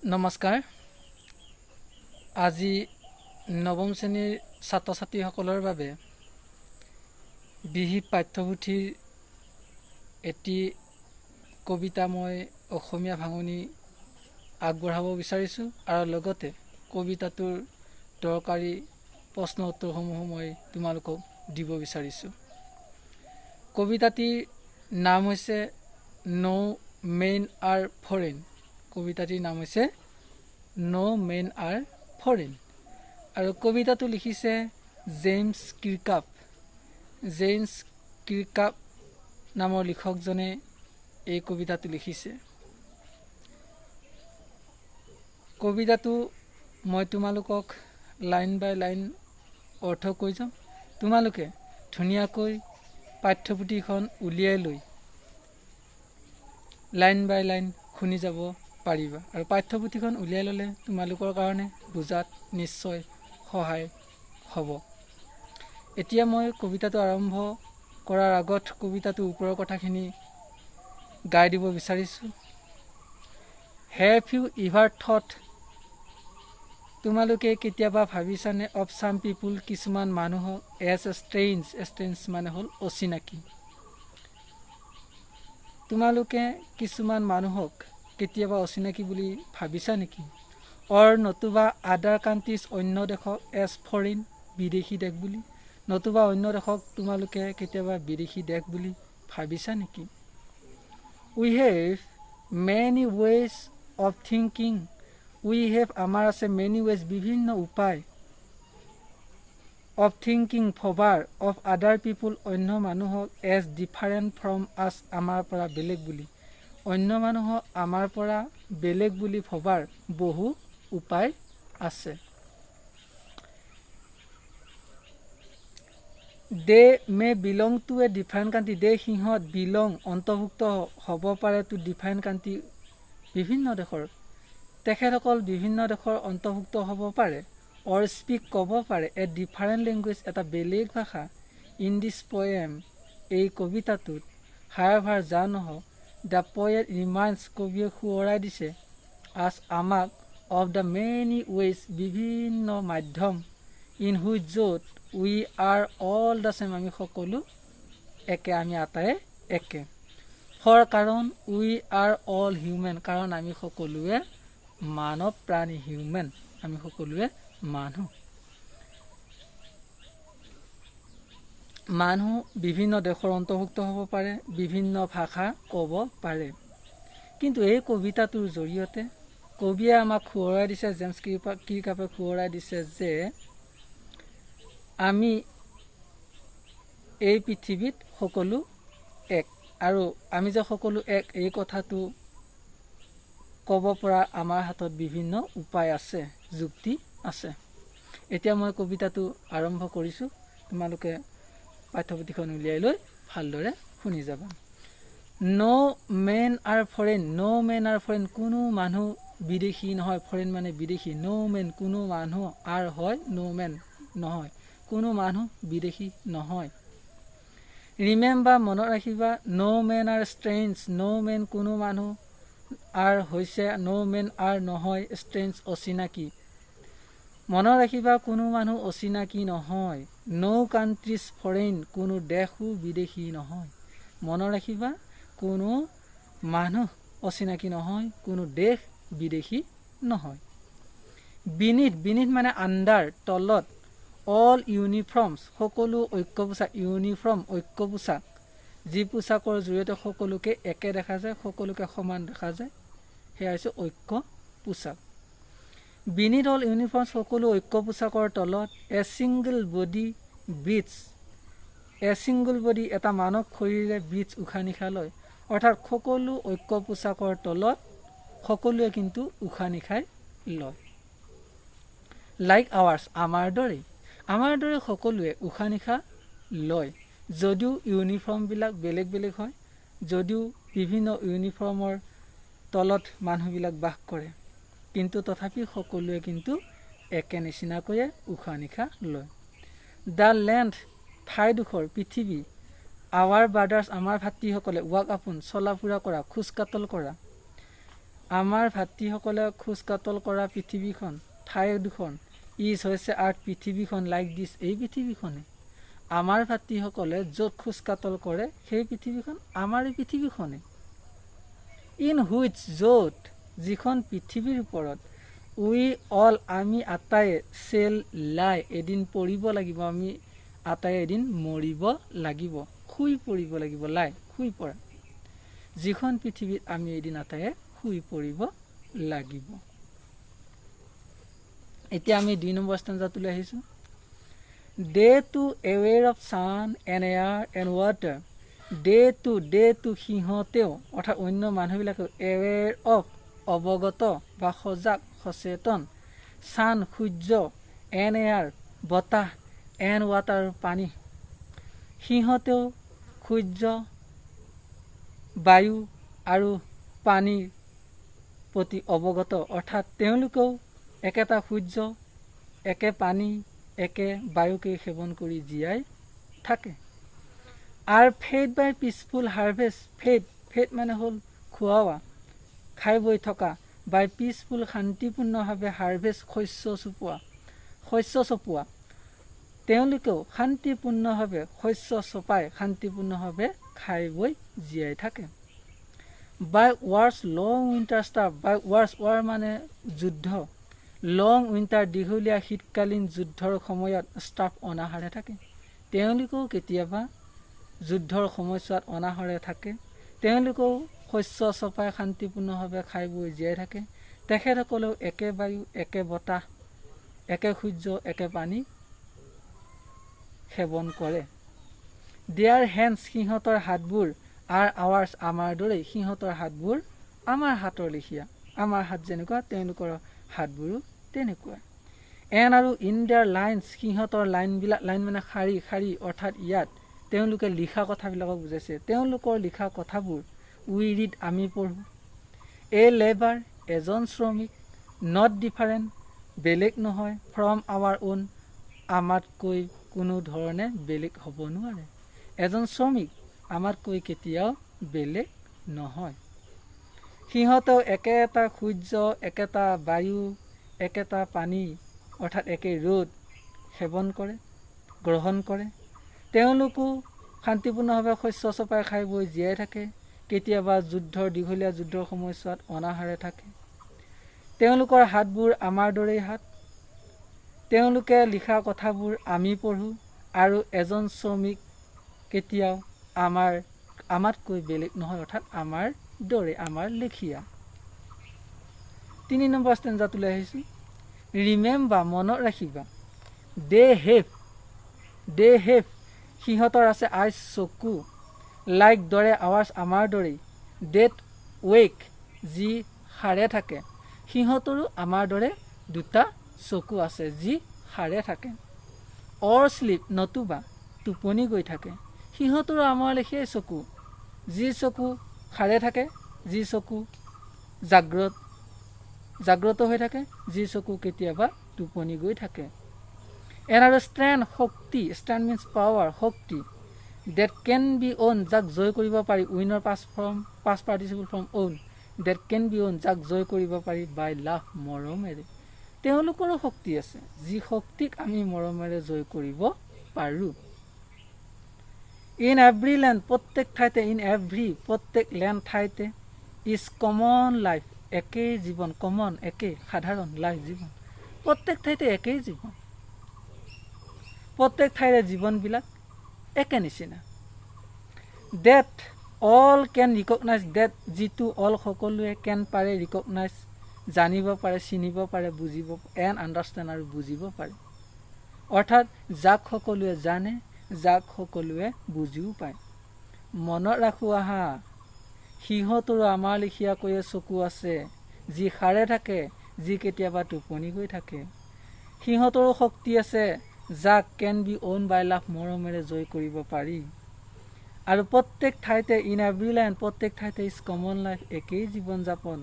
নমস্কাৰ। আজি নৱম শ্ৰেণীৰ ছাত্ৰ ছাত্ৰীসকলৰ বাবে বিহিত পাঠ্যপুথিৰ এটি কবিতা মই অসমীয়া ভাঙনি আগবঢ়াব বিচাৰিছোঁ আৰু লগতে কবিতাটোৰ দৰকাৰী প্ৰশ্ন উত্তৰসমূহ মই তোমালোকক দিব বিচাৰিছোঁ। কবিতাটিৰ নাম হৈছে নো মেন আৰ ফৰেন। কবিতাটিৰ নাম হৈছে নো মেন আৰ ফৰেন আৰু কবিতাটো লিখিছে জেমছ কিৰ্কাপ। জেমছ কিৰ্কাপ নামৰ লিখকজনে এই কবিতাটো লিখিছে। কবিতাটো মই তোমালোকক লাইন বাই লাইন অৰ্থ কৈ যাম। তোমালোকে ধুনীয়াকৈ পাঠ্যপুথিখন উলিয়াই লৈ লাইন বাই লাইন শুনি যাব পাৰিবা আৰু পাঠ্যপুথিখন উলিয়াই ল'লে তোমালোকৰ কাৰণে বুজাত নিশ্চয় সহায় হ'ব। এতিয়া মই কবিতাটো আৰম্ভ কৰাৰ আগত কবিতাটোৰ ওপৰৰ কথাখিনি গাই দিব বিচাৰিছোঁ। হেভ ইউ ইভাৰ থট, তোমালোকে কেতিয়াবা ভাবিছানে অফ চাম পিপুল, কিছুমান মানুহক এজ ষ্ট্ৰেঞ্জ, ষ্ট্ৰেঞ্জ মানে হ'ল অচিনাকি। তোমালোকে কিছুমান মানুহক কেতিয়াবা অচিনাকি বুলি ভাবিছা নেকি? অৰ নতুবা আদাৰ কাণ্ট্ৰিজ, অন্য দেশক এজ ফৰেইন, বিদেশী দেশ বুলি। নতুবা অন্য দেশক তোমালোকে কেতিয়াবা বিদেশী দেশ বুলি ভাবিছা নেকি? We have many ways of thinking, we have আমাৰ আছে মেনি ৱেজ বিভিন্ন উপায়, অফ থিংকিং ভবাৰ, অফ আদাৰ পিপুল অন্য মানুহক এজ ডিফাৰেণ্ট ফ্ৰম আছ আমাৰ পৰা বেলেগ বুলি। অন্য মানুহক আমাৰ পৰা বেলেগ বুলি ভবাৰ বহু উপায় আছে। They may belong to a different country, they সিহঁত বিলং অন্তৰ্ভুক্ত হ'ব পাৰে টু ডিফাৰেণ্ট কাণ্ট্ৰি বিভিন্ন দেশৰ, তেখেতসকল বিভিন্ন দেশৰ অন্তৰ্ভুক্ত হ'ব পাৰে। অৰ স্পীক ক'ব পাৰে এ ডিফাৰেণ্ট লেংগুৱেজ এটা বেলেগ ভাষা। ইন দিছ পয়েম এই কবিতাটোত, হায়াভাৰ যা নহওক, দ্য পয়েট ৰিমাইণ্ডছ কবিয়ে সোঁৱৰাই দিছে, আজ আমাক, অফ দ্য মেনি ৱেজ বিভিন্ন মাধ্যম, ইন হুইচ য'ত, উই আৰ অল দ্য চেম আমি সকলো একে, আমি আটায়ে একে। ফৰ কাৰণ, উই আৰ অল হিউমেন কাৰণ আমি সকলোৱে মানৱ প্ৰাণী, হিউমেন আমি সকলোৱে মানুহ। মানুহ বিভিন্ন দেশৰ অন্তৰ্ভুক্ত হ'ব পাৰে, বিভিন্ন ভাষা ক'ব পাৰে। কিন্তু এই কবিতাটোৰ জৰিয়তে কবিয়ে আমাক সোঁৱৰাই দিছে, জেমছ কিৰ্কাপে সোঁৱৰাই দিছে যে আমি এই পৃথিৱীত সকলো এক আৰু আমি যে সকলো এক এই কথাটো ক'ব পৰা আমাৰ হাতত বিভিন্ন উপায় আছে, যুক্তি আছে। এতিয়া মই কবিতাটো আৰম্ভ কৰিছোঁ, তোমালোকে পাঠ্যপুথিখন উলিয়াই লৈ ভালদৰে শুনি যাবা। ন' মেন আৰ ফৰেইন, ন' মেন আৰ ফৰেইন কোনো মানুহ বিদেশী নহয়, ফৰেইন মানে বিদেশী। ন' মেন কোনো মানুহ, আৰ হয় ন' মেন নহয়, কোনো মানুহ বিদেশী নহয়। ৰিমেম্বাৰ মনত ৰাখিবা, ন' মেন আৰ ষ্ট্ৰেঞ্জ, ন' মেন কোনো মানুহ, আৰ হৈছে ন' মেন আৰ নহয়, ষ্ট্ৰেঞ্জ অচিনাকি। মনত ৰাখিবা কোনো মানুহ অচিনাকি নহয়। ন' কাণ্ট্ৰিজ ফৰেইন কোনো দেশো বিদেশী নহয়। মনত ৰাখিবা কোনো মানুহ অচিনাকি নহয়, কোনো দেশ বিদেশী নহয়। বিনিথ, বিনিথ মানে আণ্ডাৰ তলত, অল ইউনিফৰ্মছ সকলো ঐক্য পোছাক, ইউনিফৰ্ম ঐক্য পোছাক, যি পোছাকৰ জৰিয়তে সকলোকে একে দেখা যায়, সকলোকে সমান দেখা যায়, সেয়া হৈছে ঐক্য পোছাক। বিনিথ অল ইউনিফৰ্মছ সকলো ঐক্য পোছাকৰ তলত, a single body breathes, a single body এটা মানৱ শৰীৰে ব্ৰিথছ উশাহ নিশাহ লয়, অৰ্থাৎ সকলো ঐক্য পোছাকৰ তলত সকলোৱে কিন্তু উশাহ নিশাহ লয়। লাইক আৱাৰ্ছ আমাৰ দৰে, আমাৰ দৰে সকলোৱে উশাহ নিশাহ লয়। যদিও ইউনিফৰ্মবিলাক বেলেগ বেলেগ হয়, যদিও বিভিন্ন ইউনিফৰ্মৰ তলত মানুহবিলাক বাস কৰে, কিন্তু তথাপি সকলোৱে কিন্তু একে নিচিনাকৈয়ে উশাহ নিশাহ লয়। দ্য লেণ্ড ঠাইডোখৰ, পৃথিৱী, আৱাৰ ব্ৰাদাৰ্ছ আমাৰ ভাতৃসকলে, ৱাক আপোন চলা ফুৰা কৰা, খোজ কাটল কৰা, আমাৰ ভাতৃসকলে খোজ কাটল কৰা পৃথিৱীখন ঠাই দুখন ইজ হৈছে আৰ্ট পৃথিৱীখন লাইক দিছ এই পৃথিৱীখনে আমাৰ ভাতৃসকলে য'ত খোজ কাটল কৰে সেই পৃথিৱীখন আমাৰ এই পৃথিৱীখনে ইন হুইচ য'ত যিখন পৃথিৱীৰ ওপৰত উই অল আমি আটায়ে চেল লাই এদিন পৰিব লাগিব আমি আটায়ে এদিন মৰিব লাগিব শুই পৰিব লাগিব লাই শুই পৰা যিখন পৃথিৱীত আমি এদিন আটায়ে শুই পৰিব লাগিব এতিয়া আমি 2 নম্বৰ ষ্টেঞ্জাটোলৈ আহিছোঁ day to aware of sun and air and water day to সিহঁতেও অৰ্থাৎ অন্য মানুহবিলাকেও এৱেৰ অফ অৱগত বা সজাগ সচেতন ছান সূৰ্য এণ্ড এয়াৰ বতাহ এণ্ড ৱাটাৰ পানী সিহঁতেও সূৰ্য বায়ু আৰু পানীৰ প্ৰতি অৱগত অৰ্থাৎ তেওঁলোকেও একেটা সূৰ্য একে পানী একে বায়ুকে সেৱন কৰি জীয়াই থাকে আৰ ফেড বাই পিচফুল হাৰ্ভেষ্ট ফেড মানে হ'ল খোৱা খাই বৈ থকা বাই পিচফুল শান্তিপূৰ্ণভাৱে হাৰ্ভেষ্ট শস্য চপোৱা তেওঁলোকেও শান্তিপূৰ্ণভাৱে শস্য চপাই শান্তিপূৰ্ণভাৱে খাই বৈ জীয়াই থাকে বাই ৱাৰ্ছ লং উইণ্টাৰ ষ্টাফ বাই ৱাৰ মানে যুদ্ধ লং উইণ্টাৰ দীঘলীয়া শীতকালীন যুদ্ধৰ সময়ত ষ্টাফ অনাহাৰে থাকে তেওঁলোকেও কেতিয়াবা যুদ্ধৰ সময়ছোৱাত অনাহাৰে থাকে তেওঁলোকেও শস্য চপাই শান্তিপূৰ্ণভাৱে খাই বৈ জীয়াই থাকে তেখেতসকলেও একে বায়ু একে বতাহ একে সূৰ্য একে পানী সেৱন কৰে দেয়াৰ হেণ্ডছ সিহঁতৰ হাতবোৰ আৰ আৱাৰ্ছ আমাৰ দৰেই সিহঁতৰ হাতবোৰ আমাৰ হাতৰ লেখীয়া আমাৰ হাত যেনেকুৱা তেওঁলোকৰ হাতবোৰো তেনেকুৱা এন আৰু ইন দেয়াৰ লাইনছ সিহঁতৰ লাইনবিলাক লাইন মানে শাৰী অৰ্থাৎ ইয়াত তেওঁলোকে লিখা কথাবিলাকক বুজাইছে তেওঁলোকৰ লিখা কথাবোৰ উই ৰিড আমি পঢ়োঁ এ লেবাৰ এজন শ্ৰমিক নট ডিফাৰেণ্ট বেলেগ নহয় ফ্ৰম আৱাৰ ওন আমাতকৈ কোনো ধৰণে বেলেগ হ'ব নোৱাৰে এজন শ্ৰমিক আমাতকৈ কেতিয়াও বেলেগ নহয় সিহঁতেও একেটা সূৰ্য একেটা বায়ু একেটা পানী অৰ্থাৎ একে ৰ'দ সেৱন কৰে গ্ৰহণ কৰে তেওঁলোকো শান্তিপূৰ্ণভাৱে শস্য চপাই খাই বৈ জীয়াই থাকে কেতিয়াবা দীঘলীয়া যুদ্ধৰ সময়ছোৱাত অনাহাৰে থাকে তেওঁলোকৰ হাতবোৰ আমাৰ দৰেই হাত তেওঁলোকে লিখা কথাবোৰ আমি পঢ়োঁ আৰু এজন শ্ৰমিক কেতিয়াও আমাতকৈ বেলেগ নহয় অৰ্থাৎ আমাৰ দৰে আমাৰ লেখীয়া 3 নম্বৰ ষ্টেঞ্জাটোলৈ আহিছোঁ ৰিমেম্বাৰ মনত ৰাখিবা দে হেভ সিহঁতৰ আছে আইচ চকু লাইক দৰে আৱাৰ্ছ আমাৰ দৰেই ডেট ৱেক যি সাৰে থাকে সিহঁতৰো আমাৰ দৰে দুটা চকু আছে যি সাৰে থাকে অৰ শ্লিপ নতুবা টোপনি গৈ থাকে সিহঁতৰো আমাৰ লেখীয়াই চকু যি চকু সাৰে থাকে যি চকু জাগ্ৰত হৈ থাকে যি চকু কেতিয়াবা টোপনি গৈ থাকে এন আৰু ষ্ট্ৰেণ্ড শক্তি ষ্ট্ৰেণ্ড মিনছ পাৱাৰ শক্তি ডেট কেন বি অ'ন যাক জয় কৰিব পাৰি উইনৰ পাছ participle from won that can be won যাক জয় কৰিব পাৰি বাই লাভ মৰমেৰে তেওঁলোকৰো শক্তি আছে যি শক্তিক আমি মৰমেৰে জয় কৰিব পাৰোঁ ইন এভৰি লেণ্ড প্ৰত্যেক ঠাইতে প্ৰত্যেক লেণ্ড ঠাইতে ইজ কমন লাইফ একেই জীৱন কমন একেই সাধাৰণ লাইফ জীৱন প্ৰত্যেক ঠাইতে একেই জীৱন প্ৰত্যেক ঠাইৰে জীৱনবিলাক একে নিচিনা ডেট অল কেন ৰিকগনাইজ ডেট যিটো অল সকলোৱে কেন পাৰে ৰিকগনাইজ জানিব পাৰে চিনিব পাৰে বুজিব এণ্ড আণ্ডাৰষ্টেণ্ড আৰু বুজিব পাৰে অৰ্থাৎ যাক সকলোৱে জানে যাক সকলোৱে বুজিও পায় মনত ৰাখোঁ আহা সিহঁতৰো আমাৰ লেখীয়াকৈয়ে চকু আছে যি সাৰে থাকে যি কেতিয়াবা টোপনি গৈ থাকে সিহঁতৰো শক্তি আছে যাক কেন বি অ'ন বাই লাভ মৰমেৰে জয় কৰিব পাৰি আৰু প্ৰত্যেক ঠাইতে ইন এভৰি লেণ্ড প্ৰত্যেক ঠাইতে ইজ কমন লাইফ একেই জীৱন যাপন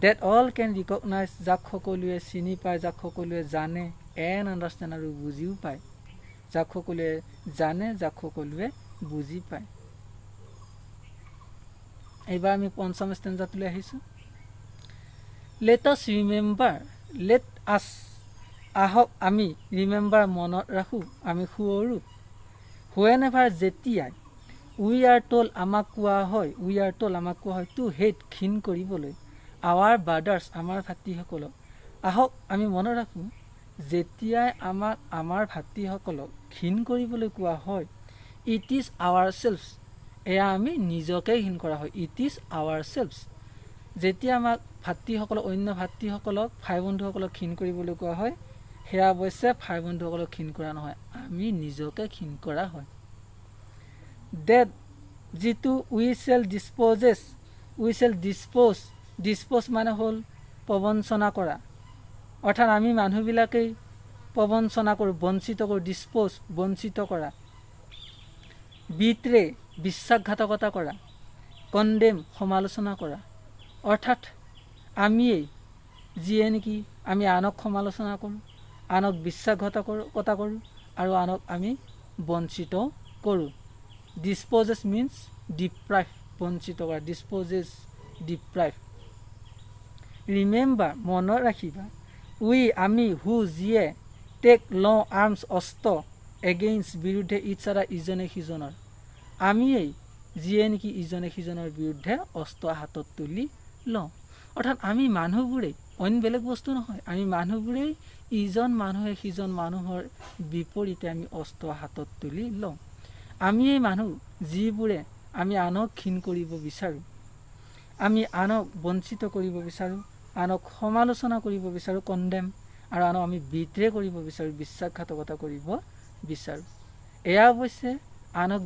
ডেট অল কেন ৰিকগনাইজ যাক সকলোৱে চিনি পায় যাক সকলোৱে জানে এণ্ড আণ্ডাৰষ্টেণ্ড আৰু বুজিও পায় যাক সকলোৱে জানে যাক সকলোৱে বুজি পায় এইবাৰ আমি পঞ্চম ষ্টেঞ্জাটোলৈ আহিছোঁ। Let us remember, let us আহক আমি, ৰিমেম্বাৰ মনত ৰাখোঁ, আমি সুঁৱৰোঁ। হুৱেন এভাৰ যেতিয়াই, উই আৰ টল আমাক কোৱা হয়, উই আৰ টল আমাক কোৱা হয়, টু হেট ঘীন কৰিবলৈ, আৱাৰ ব্ৰাদাৰ্ছ আমাৰ ভাতৃসকলক। আহক আমি মনত ৰাখোঁ, যেতিয়াই আমাক আমাৰ ভাতৃসকলক ঘীন কৰিবলৈ কোৱা হয়, ইট ইজ আৱাৰ চেল্ফছ, এয়া আমি নিজকে ঘীন কৰা হয়, ইট ইজ আৱাৰ চেল্ফছ। যেতিয়া আমাক ভাতৃসকলক, অন্য ভাতৃসকলক, ভাই বন্ধুসকলক ঘীন কৰিবলৈ কোৱা হয়, সেয়া অৱশ্যে ভাই বন্ধুসকলক ঘীন কৰা নহয়, আমি নিজকে ঘীন কৰা হয়। ডেট যিটো উই চেল ডিছপ'জেছ, উই চেল ডিছপ'জ, ডিছপ'জ মানে হ'ল প্ৰবঞ্চনা কৰা, অৰ্থাৎ আমি মানুহবিলাকেই প্ৰবঞ্চনা কৰোঁ, বঞ্চিত কৰোঁ, ডিছপ'জ বঞ্চিত কৰা। বিট্ৰে বিশ্বাসঘাতকতা কৰা, কণ্ডেম সমালোচনা কৰা, অৰ্থাৎ আমিয়েই যিয়ে নেকি আমি আনক সমালোচনা কৰোঁ, আনক বিশ্বাসঘাতকতা কৰোঁ আৰু আনক আমি বঞ্চিত কৰোঁ। ডিছপ'জেছ মিনছ ডিপ্ৰাইভ, বঞ্চিত কৰা, ডিছপ'জেছ ডিপ্ৰাইভ। ৰিমেম্বাৰ মনত ৰাখিবা, উই আমি, হু যিয়ে, টেক লওঁ আৰ্মছ অস্ত্ৰ, এগেইনষ্ট বিৰুদ্ধে ইটছ আদাৰ ইজনে সিজনৰ, আমিয়েই যিয়ে নেকি ইজনে সিজনৰ বিৰুদ্ধে অস্ত্ৰ হাতত তুলি লওঁ। অৰ্থাৎ আমি মানুহবোৰেই, অইন বেলেগ বস্তু নহয়, আমি মানুহবোৰেই ইজন মানুহে সিজন মানুহৰ বিপৰীতে আমি অস্ত্ৰ হাতত তুলি লওঁ। আমিয়েই মানুহ যিবোৰে আমি আনক ঘীন কৰিব বিচাৰোঁ, আমি আনক বঞ্চিত কৰিব বিচাৰোঁ, আনক সমালোচনা কৰিব বিচাৰোঁ, কণ্ডেম, আৰু আনক আমি বিদ্ৰোহ কৰিব বিচাৰোঁ, বিশ্বাসঘাতকতা কৰিব বিচাৰোঁ। এয়া অৱশ্যে আনক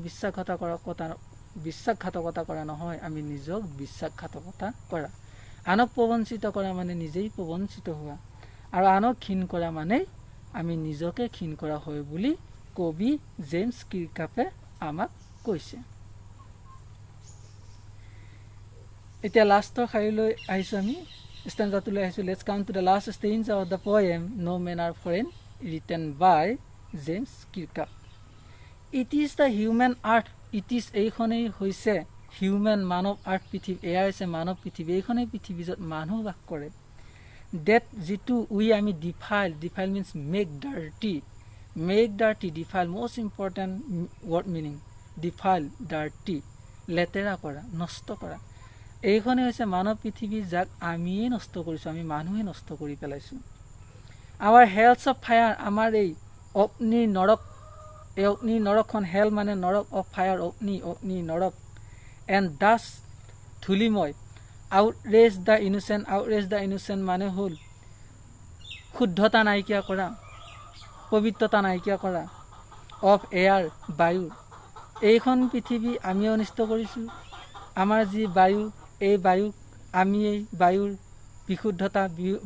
বিশ্বাসঘাতকতা কৰা নহয়, আমি নিজক বিশ্বাসঘাতকতা কৰা। আনক প্ৰবঞ্চিত কৰা মানে নিজেই প্ৰবঞ্চিত হোৱা, আৰু আনক ঘীন কৰা মানে আমি নিজকে ঘীন কৰা হয় বুলি কবি জেমছ কিৰ্কাপে আমাক কৈছে। এতিয়া লাষ্টৰ শাৰীলৈ আহিছোঁ, আমি ষ্টেঞ্জাটোলৈ আহিছোঁ। Let's come to the last stanza of the poem no' men are foreign, written by James Kirkup. It is the human earth, it is এইখনেই হৈছে হিউমেন মানৱ আৰ্থ, পৃথিৱী, এয়া হৈছে মানৱ পৃথিৱী, এইখনেই পৃথিৱী য'ত মানুহ বাস কৰে। ডেট যিটো উই আমি defile, defile means make dirty, make dirty, defile most important word meaning, defile dirty, লেতেৰা কৰা, নষ্ট কৰা, এইখনেই হৈছে মানৱ পৃথিৱী যাক আমিয়েই নষ্ট কৰিছোঁ, আমি মানুহে নষ্ট কৰি পেলাইছোঁ। আৱাৰ হেলছ অফ ফায়াৰ, আমাৰ এই অগ্নিৰ নৰক, এই অগ্নিৰ নৰকখন, হেল মানে নৰক, অফ ফায়াৰ অগ্নি, অগ্নি নৰক, এণ্ড ডাষ্ট ধূলিময়, outrage the innocent, outrage the innocent মানে হ'ল শুদ্ধতা নাইকিয়া কৰা, পবিত্ৰতা নাইকিয়া কৰা, অফ এয়াৰ বায়ু, এইখন পৃথিৱী আমি অনিষ্ট কৰিছোঁ। আমাৰ যি বায়ু, এই বায়ুক আমিয়েই, বায়ুৰ বিশুদ্ধতা,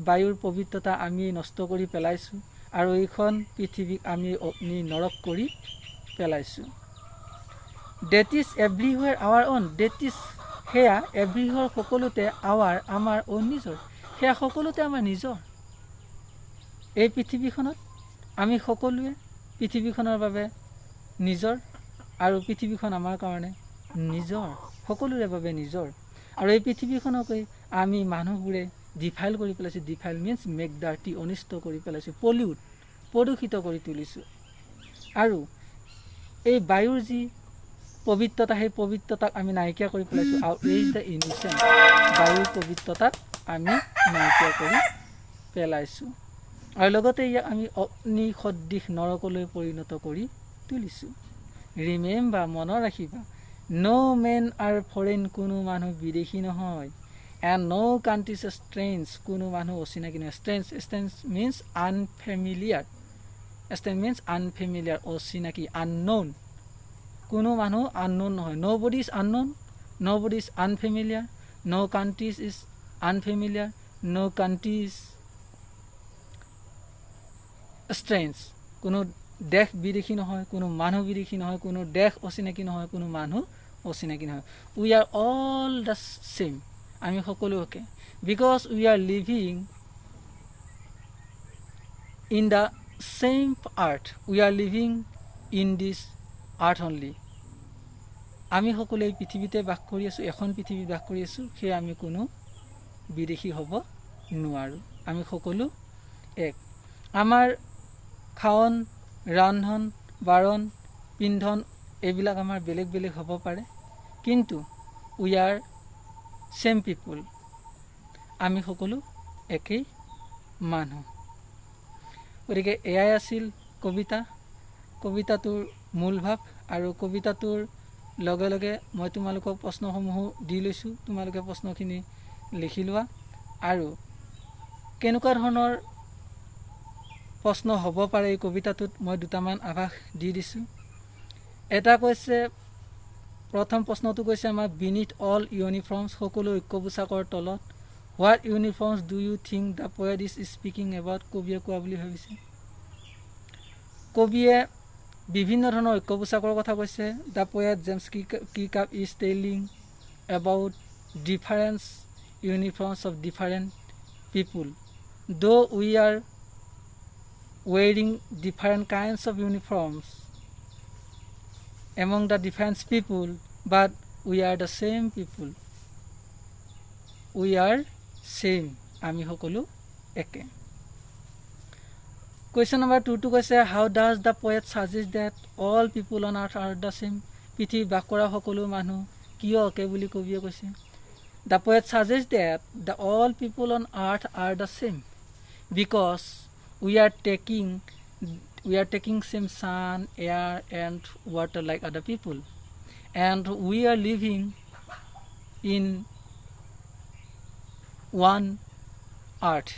বায়ুৰ পবিত্ৰতা আমিয়েই নষ্ট কৰি পেলাইছোঁ, আৰু এইখন পৃথিৱীক আমি অগ্নি নৰক কৰি পেলাইছোঁ। That is everywhere our own, that is সেয়া, এভৰিহুৱেৰ সকলোতে, আৱাৰ আমাৰ, অন নিজৰ, সেয়া সকলোতে আমাৰ নিজৰ। এই পৃথিৱীখনত আমি সকলোৱে পৃথিৱীখনৰ বাবে নিজৰ, আৰু পৃথিৱীখন আমাৰ কাৰণে নিজৰ, সকলোৰে বাবে নিজৰ। আৰু এই পৃথিৱীখনকেই আমি মানুহবোৰে ডিফাইল কৰি পেলাইছোঁ, ডিফাইল মিনছ মেক ডাৰ্টি, অনিষ্ট কৰি পেলাইছোঁ, পলিউট, প্ৰদূষিত কৰি তুলিছোঁ। আৰু এই বায়ুৰ যি পবিত্ৰতা, সেই পবিত্ৰতাক আমি নাইকিয়া কৰি পেলাইছোঁ, আউটৰেজ দ্য ইনোচেণ্ট, বায়ুৰ পবিত্ৰতাক আমি নাইকিয়া কৰি পেলাইছোঁ, আৰু লগতে ইয়াক আমি অগ্নি সদৃশ নৰকলৈ পৰিণত কৰি তুলিছোঁ। ৰিমেম্বাৰ মনত ৰাখিবা, ন' মেন আৰ ফৰেইন, কোনো মানুহ বিদেশী নহয়, এণ্ড ন' কাণ্ট্ৰিজ ষ্ট্ৰেঞ্জ, কোনো মানুহ অচিনাকি নহয়। Strange, strange means unfamiliar, strange means unfamiliar, অচিনাকি, আননোন, কোনো মানুহ আননোন নহয়। Nobody is unknown, nobody is unfamiliar, no' countries is unfamiliar, no' country is strange, কোনো দেশ বিদেশী নহয়, কোনো মানুহ বিদেশী নহয়, কোনো দেশ অচিনাকি নহয়, কোনো মানুহ অচিনাকি নহয়। We are all the same, আমি সকলো একে, because we are living in the same earth, we are living in this earth only, আমি সকলোৱে এই পৃথিৱীতে বাস কৰি আছোঁ, এখন পৃথিৱীত বাস কৰি আছোঁ, সেয়ে আমি কোনো বিদেশী হ'ব নোৱাৰোঁ। আমি সকলো এক। আমাৰ খাৱন, ৰান্ধন, বাৰণ, পিন্ধন এইবিলাক আমাৰ বেলেগ বেলেগ হ'ব পাৰে, কিন্তু উই আৰ চেম পিপুল। আমি সকলো একেই মানুহ। গতিকে এয়াই আছিল কবিতাটোৰ মূল ভাৱ। আৰু কবিতাটোৰ লগে লগে মই তোমালোকক প্ৰশ্নসমূহো দি লৈছোঁ। তোমালোকে প্ৰশ্নখিনি লিখি লোৱা। আৰু কেনেকুৱা ধৰণৰ প্ৰশ্ন হ'ব পাৰে এই কবিতাটোত মই দুটামান আভাস দি দিছোঁ। এটা কৈছে, প্ৰথম প্ৰশ্নটো কৈছে আমাৰ বিনিথ অল ইউনিফৰ্মছ, সকলো ঐক্য পোচাকৰ তলত what uniforms do you think the poet is speaking about, কবিয়ে কোৱা বুলি ভাবিছে। কবিয়ে বিভিন্ন ধৰণৰ ঐক্য পোচাকৰ কথা কৈছে। The poet James Clerk is telling about difference uniforms of different people though we are wearing different kinds of uniforms among the different people, but we are the same people. We are same. আমি সকলো একে। Question number 2 to কৈছে, how does the poet suggest that all people on earth are the same? পৃথিৱীত বাস কৰা সকলো মানুহ কিয় একে বুলি কবিয়ে কৈছে? The poet suggests that all people on earth are the same because we are taking same sun, air and water like other people, and we are living in one earth,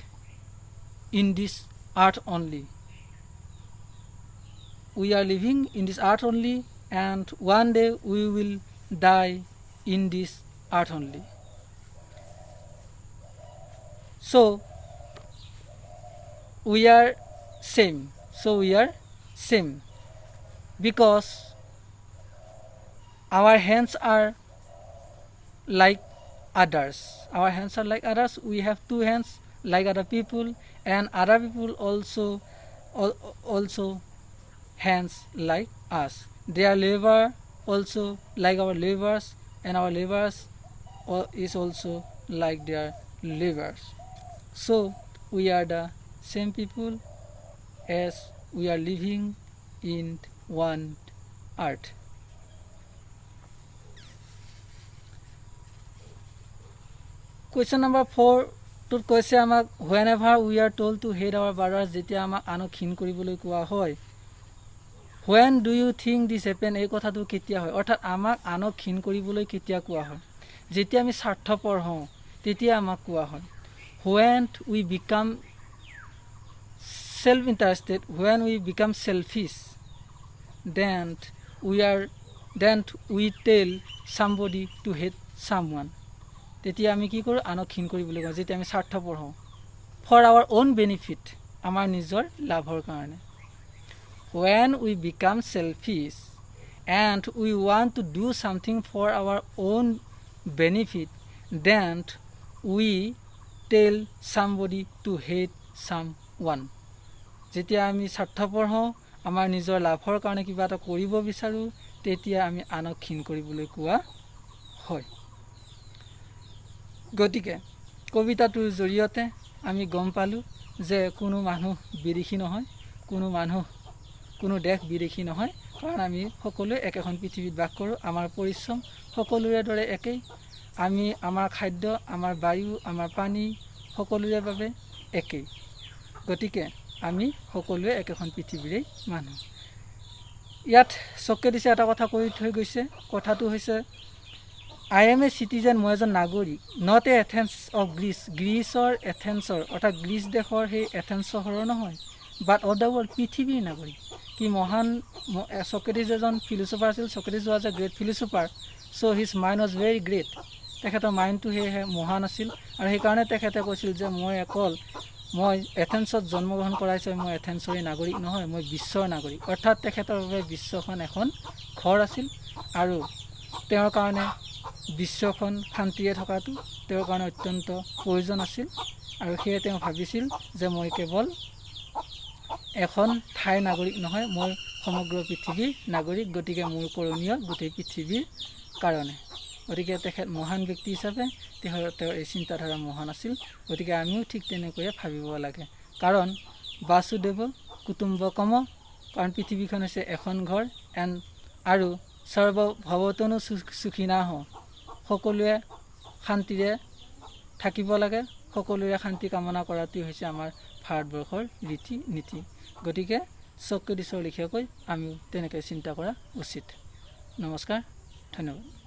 in this earth only. We are living in this earth only, and one day we will die in this earth only. So we are same because our hands are like others. We have two hands like other people, and other people also hands like us. Their liver also like our livers, and our livers is also like their livers. So we are the same people as we are living in one earth. Question number 4 টোত কৈছে আমাক, whenever we are told to hate our brothers, যেতিয়া আমাক আনক ঘৃণ কৰিবলৈ কোৱা হয়, when do you think this happen? এই কথাটো কেতিয়া হয়? অৰ্থাৎ আমাক আনক ঘৃণ কৰিবলৈ কেতিয়া কোৱা হয়? যেতিয়া আমি স্বাৰ্থপৰ হওঁ তেতিয়া আমাক কোৱা হয়। when we become self-interested, when we become selfish, then we tell somebody to hate someone. তেতিয়া আমি কি কৰোঁ? আনক ঘৃণ কৰিবলৈ কওঁ যেতিয়া আমি স্বাৰ্থপৰ হওঁ, for our own benefit, আমাৰ নিজৰ লাভৰ কাৰণে। when we become selfish and we want to do something for our own benefit, then we tell somebody to hate someone. যেতিয়া আমি স্বাৰ্থপৰ হওঁ, আমাৰ নিজৰ লাভৰ কাৰণে কিবা এটা কৰিব বিচাৰোঁ, তেতিয়া আমি আনক ঘৃণ কৰিবলৈ কোৱা হয়। গতিকে কবিতাটোৰ জৰিয়তে আমি গম পালোঁ যে কোনো মানুহ বিদেশী নহয়, কোনো দেশ বিদেশী নহয়, কাৰণ আমি সকলোৱে একেখন পৃথিৱীত বাস কৰোঁ। আমাৰ পৰিশ্ৰম সকলোৰে দৰে একেই। আমি আমাৰ খাদ্য, আমাৰ বায়ু, আমাৰ পানী সকলোৰে বাবে একেই। গতিকে আমি সকলোৱে একেখন পৃথিৱীৰেই মানুহ। ইয়াত চক্ৰেটিছে এটা কথা কৈ থৈ গৈছে। কথাটো হৈছে, আই এম এ চিটিজেন, মই এজন নাগৰিক, নট এ এথেন্স অফ গ্ৰীচৰ এথেন্সৰ, অৰ্থাৎ গ্ৰীচ দেশৰ সেই এথেন্স চহৰৰ নহয়, বাট অফ দ্য ৱৰ্ল্ড, পৃথিৱীৰ নাগৰিক। কি মহান চক্ৰেটিছ এজন ফিলচফাৰ আছিল। Socrates was a great philosopher, so' his mind was very great. তেখেতৰ মাইণ্ডটো সেয়েহে মহান আছিল, আৰু সেইকাৰণে তেখেতে কৈছিল যে মই এথেন্সত জন্মগ্ৰহণ কৰাইছে, মই এথেন্সৰে নাগৰিক নহয়, মই বিশ্বৰ নাগৰিক। অৰ্থাৎ তেখেতৰ বাবে বিশ্বখন এখন ঘৰ আছিল, আৰু তেওঁৰ কাৰণে বিশ্বখন শান্তিৰে থকাটো তেওঁৰ কাৰণে অত্যন্ত প্ৰয়োজন আছিল। আৰু সেয়ে তেওঁ ভাবিছিল যে মই কেৱল এখন ঠাইৰ নাগৰিক নহয়, মই সমগ্ৰ পৃথিৱীৰ নাগৰিক। গতিকে মোৰ কৰণীয় গোটেই পৃথিৱীৰ কাৰণে। গতিকে তেখেত মহান ব্যক্তি হিচাপে তেওঁৰ এই চিন্তাধাৰা মহান আছিল। গতিকে আমিও ঠিক তেনেকৈয়ে ভাবিব লাগে। কাৰণ বাসুদেৱ কুটুম্বকম, কাৰণ পৃথিৱীখন হৈছে এখন ঘৰ আৰু সৰ্বভৱতনো সুখিনাহ, সকলোৱে শান্তিৰে থাকিব লাগে। সকলোৰে শান্তি কামনা কৰাটোৱে হৈছে আমাৰ ভাৰতবৰ্ষৰ ৰীতি নীতি। গতিকে চক্ৰদিশৰ লেখীয়াকৈ আমিও তেনেকৈ চিন্তা কৰা উচিত। নমস্কাৰ, ধন্যবাদ।